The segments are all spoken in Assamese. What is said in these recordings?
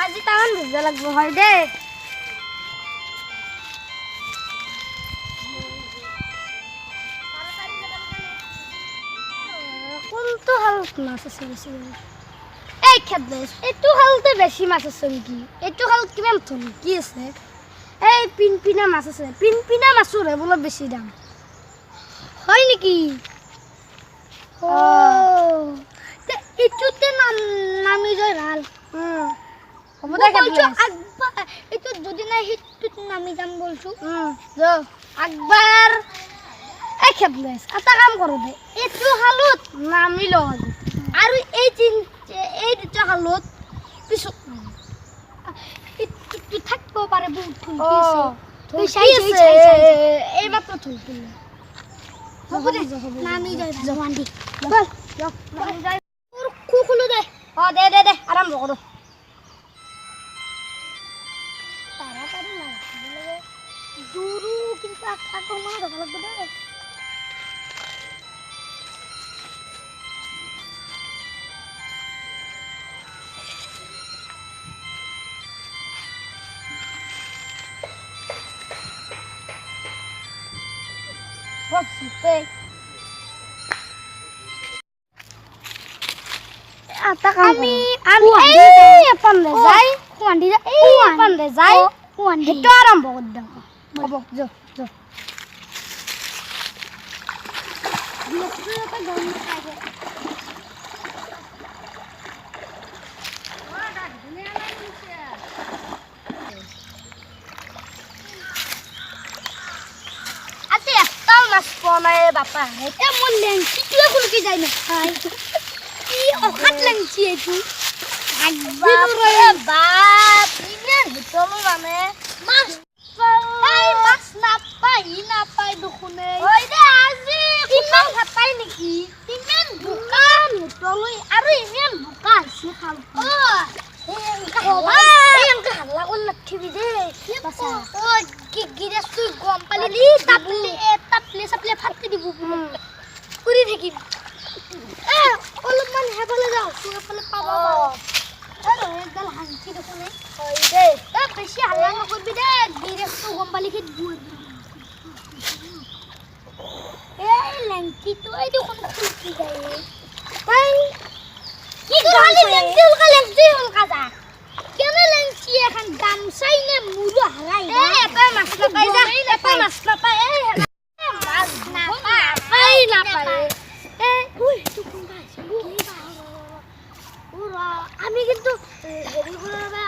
আজি তামান ভিজা লাগব হয় দে কোনটো হালত মাছ আছে বেছি এই খেদলেছ এইটো হালতে বেছি মাছ আছে নেকি এইটো হালত কিমান থল কি আছে এই পিনপিনা মাছ আছে পিনপিনা মাছৰ বোলে বেছি দাম হয় নেকি ও তে ইটোতে নামি যায় ভাল হ'ব দে খেদলেছ এইটো যদি নাই হিটটো নামি যাম বলছো যো একবার এই খেদলেছ এটা কাম কৰো দে এইটো হালত নামি ল আৰু এই দুটা হালত পিছত এইটো থাকব পাৰে বহুত থুলকি আছে এই মাত্ৰ থুলকি হ'ব দে নামি যায় জৱান দি বল নামি যায় খুখুলো দে দে আৰম্ভ কৰো তাড়াতাড়ি না দুরু কিন্তু আকো মা দেখা লাগবে দে বসতে आता আমি এই পান্ডে যাই কোয়ান্ডি যাই এই পান্ডে যাই কোয়ান্ডি তো আরম্ভ কর দাও বাবা যো বিয়েতে গান খাইবে ওটা ধুনে আলাই নিছে আতে একটা মাছ পনায় বাপা এটা মন লেংচি তুই খুলকি যাই না খাই কি অখাত লেংচি এটু বাপ ইমান ভিতলো মানে মাছ মাছ নাপাই দুখনে ওই দে আজি কিমান খাপাই নেকি ইমান বোকা ভিতলো আৰু ইমান বোকা আছে খাল এই অংক হাল্লা কৰি লাঠিবি দে বাছা ও কি গিৰাস তুই গম পালি তাপলে সাপলে ফাটি দিব উৰি থাকিম অলপমান হেবলে যাও তুই এফালে পাবা আরে একদল হাঁচি দেখুনে হয় দে তা বেশি হাল্লা নকরবি দে গিরেস তো গম্বালি কে দুই এই লেংটি তো এই দেখুন খুলকি যায় তাই কি গালি লেংটি উলকা যা কেন লেংটি এখন গামছাই নে মুরু হালাই এ এপা মাছ পাই যা এপা মাছ পাই এ মাছ না পাই না পাই এ উই তুই কোন গাছ আমি কিন্তু হেৰি কৰা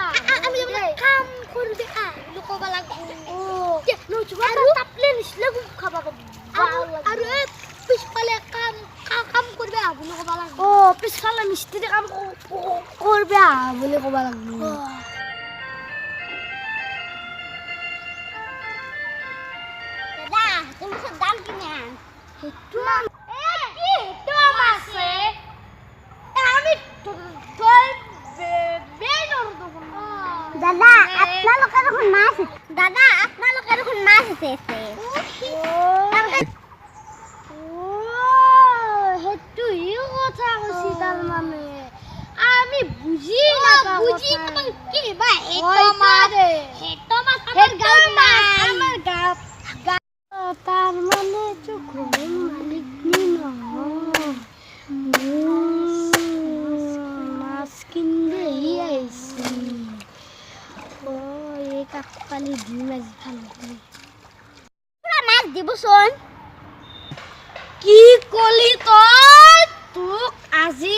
আমি কাম কৰি দে লোকবা লাগবো আৰু তাপলে নিছলে খাবা আৰু পিছফালে কাম কৰবে বুলি ক'বা লাগবো পিছফালে মিস্ত্ৰী কাম কৰবে বুলি ক'বা লাগবো দাদা তুমি দাম কিমান হেতু হেতু আছে আমি দাদা আপনালোকে দেখুন মাছ আছে হেতু কথা কৈছি তাৰ মানে আমি বুজি নাপাওঁ কি বা হেতু মাছ আমাৰ গাঁৱত তাৰ মানে চুখৰ মালিক নহয় কাকপালি দি মাছ ভাল পুরা মাছ দিবচোন কি কলি তই তোক আজি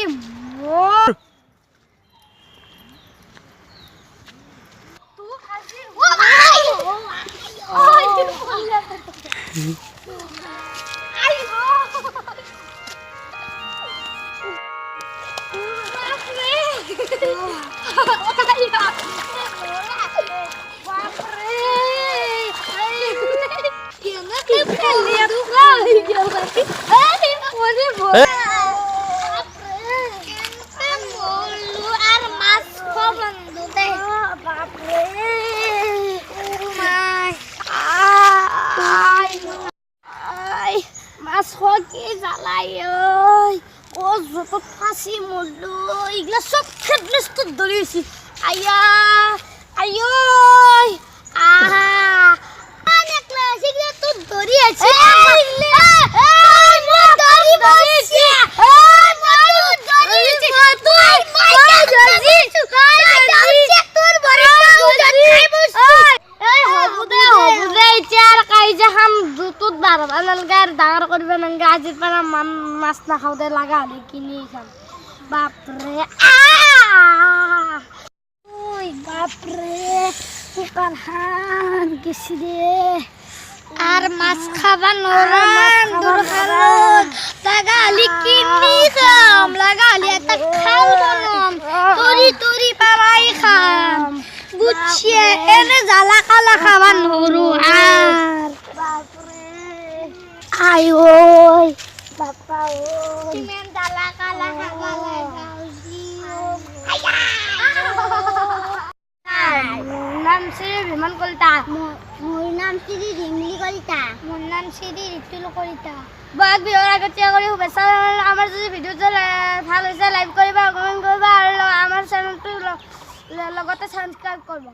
ফাঁসি মরলো এগুলা সব খেদলেস তো ধরেছি আয়া আয়ো আহা নেকলেস এগুলা তো ধরিয়েছি ডাঙৰ কৰিব নালাগে আজিৰ পৰা মাছ নাখাওঁতে লাগা হ'লে কিনি খাম বাপৰে ওই বাপৰে শুকান হান গেছি দে আর মাছ খাবা নরাম দরকার লাগা হলে কিনি খাম লাগা হলে একটা খাল বনম তরি তরি পারাই খাম গুছিয়ে এনে জ্বালা কালা খাবা নরু আর আই ওই বাপা ওই কিমেন জ্বালা কালা খাবা লাগাউছি আয়া নাম শ্রী বিমান কলিতা মোর নাম শ্রী রিমলি কলিতা মোর নাম শ্রী ঋতুল কলিতা বাঘ বিহর আগতীয়া কৰি শুভেচ্ছা আমাৰ যদি ভিডিও ভাল হৈছে লাইক কৰিবা কমেণ্ট কৰিবা আৰু আমাৰ চেনেলটো লগতে সাবস্ক্ৰাইব কৰিবা।